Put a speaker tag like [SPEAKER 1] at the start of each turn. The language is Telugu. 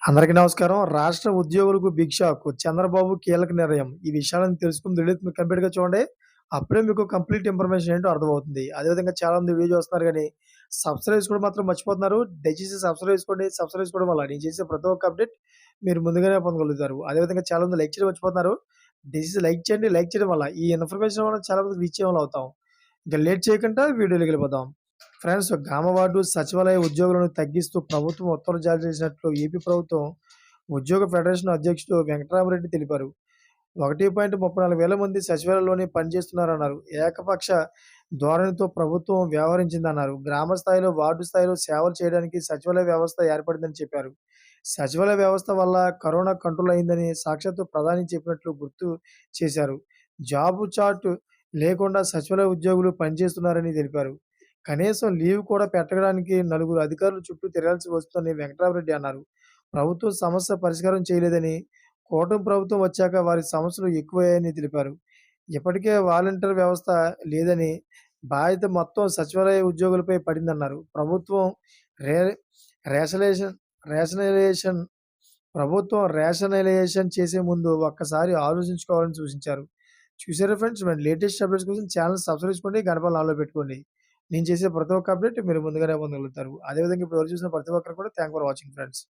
[SPEAKER 1] అందరికీ నమస్కారం. రాష్ట్ర ఉద్యోగులకు బిగ్ షాక్. చంద్రబాబు కీలక నిర్ణయం. ఈ విషయాలను తెలుసుకుంది వీడియో మీరు కంప్లీట్‌గా చూడండి. అప్పుడే మీకు కంప్లీట్ ఇన్ఫర్మేషన్ ఏంటో అర్థమవుతుంది. అదేవిధంగా చాలామంది వీడియో చూస్తున్నారు గానీ, సబ్స్క్రైబ్ చేసుకోవడం మాత్రం మర్చిపోతున్నారు. దయచేసి సబ్స్క్రైబ్ చేసుకోండి. సబ్స్క్రైబ్ చేసుకోవడం వల్ల నేను చేసే ప్రతి ఒక్క అప్డేట్ మీరు ముందుగానే పొందగలుగుతారు. అదేవిధంగా చాలామంది లైక్ చేయడం మర్చిపోతున్నారు. దయచేసి లైక్ చేయండి. లైక్ చేయడం వల్ల ఈ ఇన్ఫర్మేషన్ వల్ల చాలా మందికి రీచ్ అయ్యేవాళ్ళం అవుతాం. ఇక లేట్ చేయకుండా వీడియోలోకెళ్ళిపోదాం. ఫ్రెండ్స్, గ్రామ వార్డు, సచివాలయ ఉద్యోగులను తగ్గిస్తూ ప్రభుత్వం ఉత్తర్వులు జారీ చేసినట్లు ఏపీ ప్రభుత్వం ఉద్యోగ ఫెడరేషన్ అధ్యక్షుడు వెంకటరామరెడ్డి తెలిపారు. 1,34,000 మంది సచివాలయంలోనే పనిచేస్తున్నారన్నారు. ఏకపక్ష ధోరణితో ప్రభుత్వం వ్యవహరించిందన్నారు. గ్రామ స్థాయిలో, వార్డు స్థాయిలో సేవలు చేయడానికి సచివాలయ వ్యవస్థ ఏర్పడిందని చెప్పారు. సచివాలయ వ్యవస్థ వల్ల కరోనా కంట్రోల్ అయిందని సాక్షాత్తు ప్రధాని చెప్పినట్లు గుర్తు చేశారు. జాబు చార్ట్ లేకుండా సచివాలయ ఉద్యోగులు పనిచేస్తున్నారని తెలిపారు. కనీసం లీవ్ కూడా పెట్టడానికి నలుగురు అధికారులు చుట్టూ తిరగాల్సి వస్తుందని వెంకటరామరెడ్డి అన్నారు. ప్రభుత్వం సమస్య పరిష్కారం చేయలేదని, కూటమి ప్రభుత్వం వచ్చాక వారి సమస్యలు ఎక్కువయ్యాయని తెలిపారు. ఇప్పటికే వాలంటీర్ వ్యవస్థ లేదని, బాధ్యత మొత్తం సచివాలయ ఉద్యోగులపై పడిందన్నారు. రే రేషనేషన్ రేషనలైజేషన్ రేషనలైజేషన్ చేసే ముందు ఒక్కసారి ఆలోచించుకోవాలని సూచించారు. చూసారా ఫ్రెండ్స్, మరి లేటెస్ట్ అప్డేట్స్ కోసం ఛానెల్ సబ్స్క్రైబ్ చేసుకోండి, గంట పైన ఆన్‌లో పెట్టుకోండి. నేను చేసే ప్రతి ఒక్క అప్డేట్ మీరు ముందుగానే పొందగలుగుతారు. అదేవిధంగా ఇప్పుడు ఎవరు చూసిన ప్రతి ఒక్కరు కూడా థాంక్ ఫర్ వాచింగ్ ఫ్రెండ్స్.